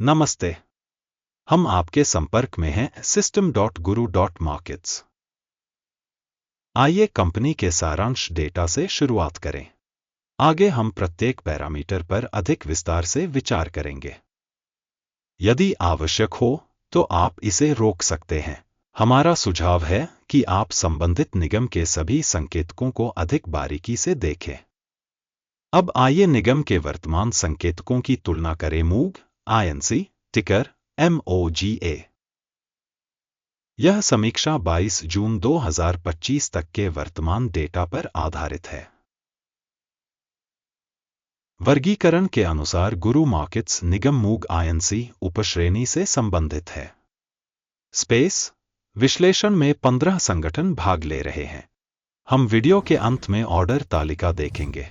नमस्ते। हम आपके संपर्क में हैं system.guru.markets। आइए कंपनी के सारांश डेटा से शुरुआत करें। आगे हम प्रत्येक पैरामीटर पर अधिक विस्तार से विचार करेंगे। यदि आवश्यक हो तो आप इसे रोक सकते हैं। हमारा सुझाव है कि आप संबंधित निगम के सभी संकेतकों को अधिक बारीकी से देखें। अब आइए निगम के वर्तमान संकेतकों की तुलना करें। मूग INC, टिकर MOGA। यह समीक्षा 22 जून 2025 तक के वर्तमान डेटा पर आधारित है। वर्गीकरण के अनुसार गुरु मार्केट्स निगम मूग INC उपश्रेणी से संबंधित है। स्पेस विश्लेषण में 15 संगठन भाग ले रहे हैं। हम वीडियो के अंत में ऑर्डर तालिका देखेंगे।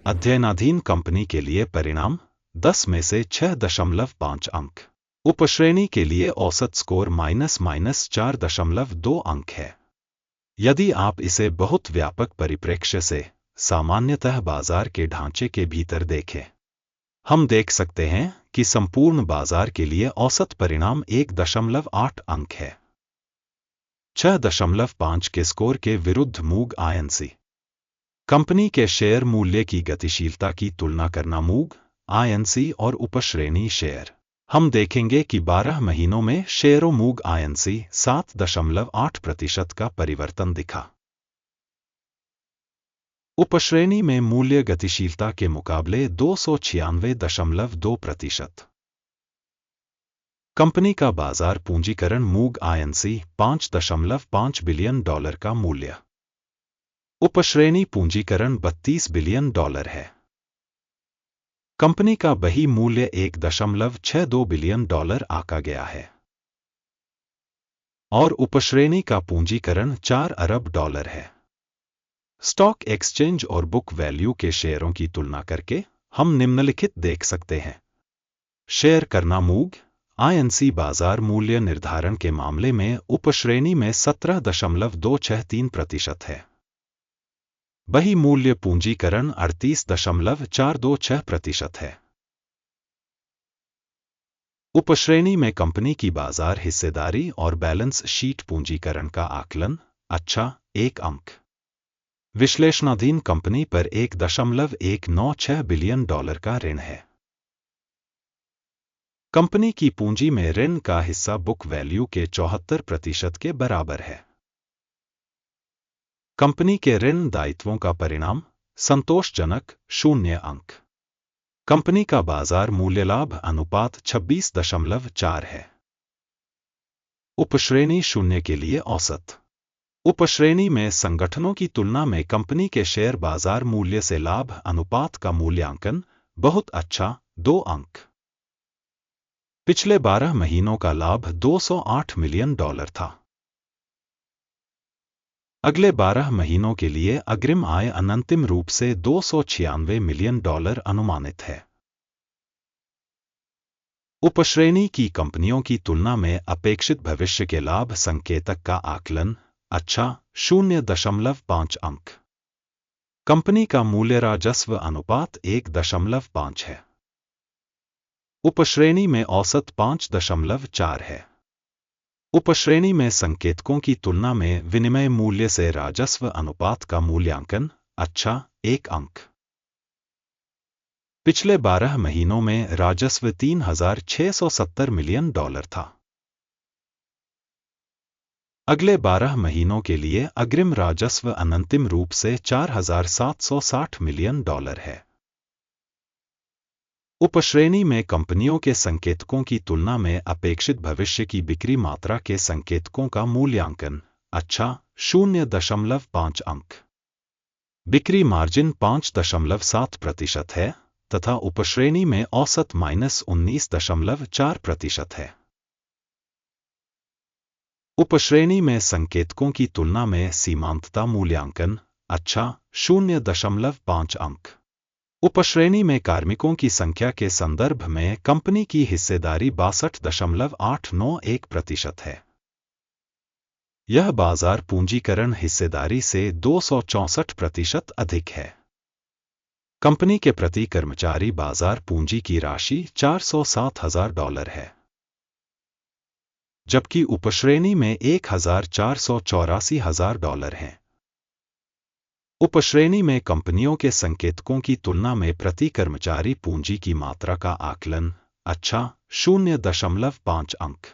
अध्ययनाधीन कंपनी के लिए परिणाम 10 में से 6.5 अंक। उपश्रेणी के लिए औसत स्कोर -4.2 अंक है। यदि आप इसे बहुत व्यापक परिप्रेक्ष्य से सामान्यतः बाजार के ढांचे के भीतर देखें, हम देख सकते हैं कि संपूर्ण बाजार के लिए औसत परिणाम 1.8 अंक है। 6.5 के स्कोर के विरुद्ध मूग INC कंपनी के शेयर मूल्य की गतिशीलता की तुलना करना। मूग INC और उपश्रेणी शेयर, हम देखेंगे कि 12 महीनों में शेयरों मूग INC 7.8% का परिवर्तन दिखा। उपश्रेणी में मूल्य गतिशीलता के मुकाबले 296.2%। कंपनी का बाजार पूंजीकरण मूग INC 5.5 बिलियन डॉलर का मूल्य। उपश्रेणी पूंजीकरण 32 बिलियन डॉलर है। कंपनी का बही मूल्य 1.62 बिलियन डॉलर आंका गया है और उपश्रेणी का पूंजीकरण 4 अरब डॉलर है। स्टॉक एक्सचेंज और बुक वैल्यू के शेयरों की तुलना करके हम निम्नलिखित देख सकते हैं। शेयर करना। मूग INC बाजार मूल्य निर्धारण के मामले में उपश्रेणी में 17.263% है। बही मूल्य पूंजीकरण 38.426% है। उपश्रेणी में कंपनी की बाजार हिस्सेदारी और बैलेंस शीट पूंजीकरण का आकलन 1 अंक। विश्लेषणाधीन कंपनी पर 1.196 बिलियन डॉलर का ऋण है। कंपनी की पूंजी में ऋण का हिस्सा बुक वैल्यू के 74% के बराबर है। कंपनी के ऋण दायित्वों का परिणाम संतोषजनक 0 अंक। कंपनी का बाजार मूल्य लाभ अनुपात 26.4 है। उपश्रेणी 0 के लिए औसत। उपश्रेणी में संगठनों की तुलना में कंपनी के शेयर बाजार मूल्य से लाभ अनुपात का मूल्यांकन बहुत अच्छा 2 अंक। पिछले 12 महीनों का लाभ 208 मिलियन डॉलर था। अगले 12 महीनों के लिए अग्रिम आय अनंतिम रूप से 296 मिलियन डॉलर अनुमानित है। उपश्रेणी की कंपनियों की तुलना में अपेक्षित भविष्य के लाभ संकेतक का आकलन अच्छा 0.5 अंक। कंपनी का मूल्य राजस्व अनुपात 1.5 है। उपश्रेणी में औसत 5.4 है। उपश्रेणी में संकेतकों की तुलना में विनिमय मूल्य से राजस्व अनुपात का मूल्यांकन अच्छा 1 अंक। पिछले 12 महीनों में राजस्व 3,670 मिलियन डॉलर था। अगले 12 महीनों के लिए अग्रिम राजस्व अनंतिम रूप से 4,760 मिलियन डॉलर है। उपश्रेणी में कंपनियों के संकेतकों की तुलना में अपेक्षित भविष्य की बिक्री मात्रा के संकेतकों का मूल्यांकन अच्छा 0.5 अंक। बिक्री मार्जिन 5.7% है तथा उपश्रेणी में औसत -19.4% है। उपश्रेणी में संकेतकों की तुलना में सीमांतता मूल्यांकन अच्छा 0.5 अंक। उपश्रेणी में कार्मिकों की संख्या के संदर्भ में कंपनी की हिस्सेदारी 62.891% है। यह बाजार पूंजीकरण हिस्सेदारी से 264% अधिक है। कंपनी के प्रति कर्मचारी बाजार पूंजी की राशि $407,000 है, जबकि उपश्रेणी में $1,484,000 हैं। उपश्रेणी में कंपनियों के संकेतकों की तुलना में प्रति कर्मचारी पूंजी की मात्रा का आकलन अच्छा 0.5 अंक।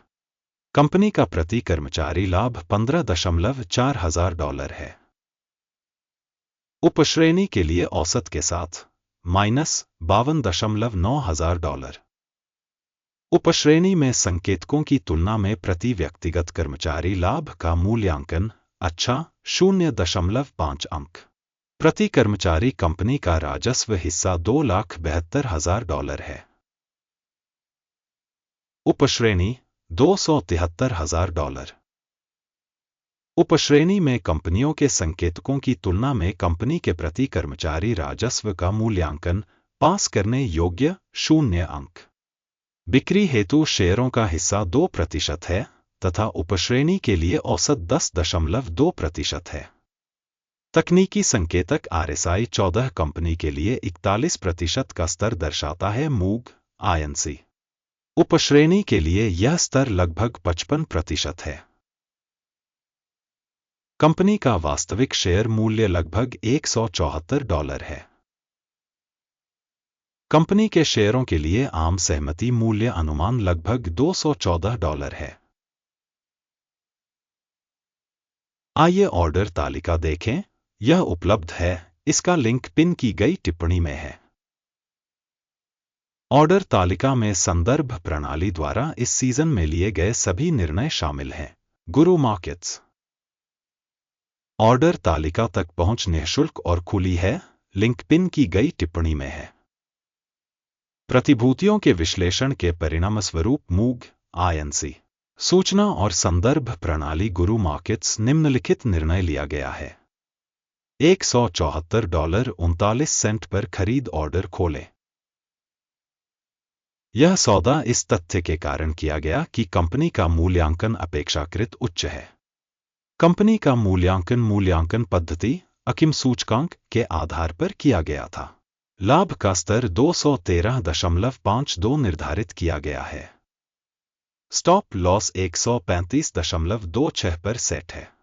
कंपनी का प्रति कर्मचारी लाभ $15,400 है। उपश्रेणी के लिए औसत के साथ -$52,900। उपश्रेणी में संकेतकों की तुलना में प्रति व्यक्तिगत कर्मचारी लाभ का मूल्यांकन अच्छा 0.5 अंक। प्रति कर्मचारी कंपनी का राजस्व हिस्सा $2,72,000 है। उपश्रेणी $273,000। उपश्रेणी में कंपनियों के संकेतकों की तुलना में कंपनी के प्रति कर्मचारी राजस्व का मूल्यांकन पास करने योग्य 0 अंक। बिक्री हेतु शेयरों का हिस्सा 2% है तथा उपश्रेणी के लिए औसत 10.2% है। तकनीकी संकेतक RSI 14 कंपनी के लिए 41% का स्तर दर्शाता है। मूग INC उपश्रेणी के लिए यह स्तर लगभग 55% है। कंपनी का वास्तविक शेयर मूल्य लगभग $174 है। कंपनी के शेयरों के लिए आम सहमति मूल्य अनुमान लगभग $214 है। आइए ऑर्डर तालिका देखें, यह उपलब्ध है, इसका लिंक पिन की गई टिप्पणी में है। ऑर्डर तालिका में संदर्भ प्रणाली द्वारा इस सीजन में लिए गए सभी निर्णय शामिल हैं। गुरु मार्केट्स ऑर्डर तालिका तक पहुंच निःशुल्क और खुली है, लिंक पिन की गई टिप्पणी में है। प्रतिभूतियों के विश्लेषण के परिणामस्वरूप मूग INC सूचना और संदर्भ प्रणाली गुरु मार्केट्स निम्नलिखित निर्णय लिया गया है। $174.39 पर खरीद ऑर्डर खोलें। यह सौदा इस तथ्य के कारण किया गया कि कंपनी का मूल्यांकन अपेक्षाकृत उच्च है। कंपनी का मूल्यांकन पद्धति अकिम सूचकांक के आधार पर किया गया था। लाभ का स्तर 213.52 निर्धारित किया गया है। स्टॉप लॉस 135.26 पर सेट है।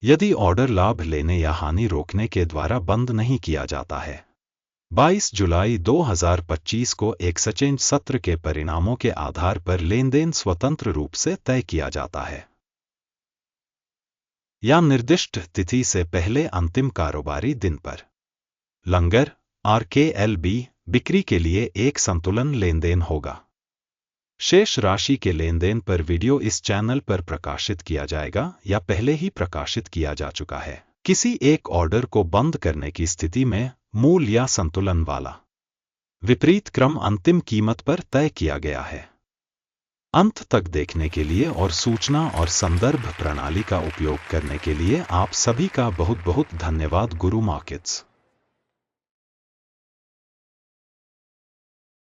यदि ऑर्डर लाभ लेने या हानि रोकने के द्वारा बंद नहीं किया जाता है, 22 जुलाई 2025 को एक्सचेंज सत्र के परिणामों के आधार पर लेनदेन स्वतंत्र रूप से तय किया जाता है या निर्दिष्ट तिथि से पहले अंतिम कारोबारी दिन पर। लंगर RKLB बिक्री के लिए एक संतुलन लेनदेन होगा। शेष राशि के लेनदेन पर वीडियो इस चैनल पर प्रकाशित किया जाएगा या पहले ही प्रकाशित किया जा चुका है। किसी एक ऑर्डर को बंद करने की स्थिति में मूल या संतुलन वाला विपरीत क्रम अंतिम कीमत पर तय किया गया है। अंत तक देखने के लिए और सूचना और संदर्भ प्रणाली का उपयोग करने के लिए आप सभी का बहुत बहुत धन्यवाद। गुरु मार्केट्स।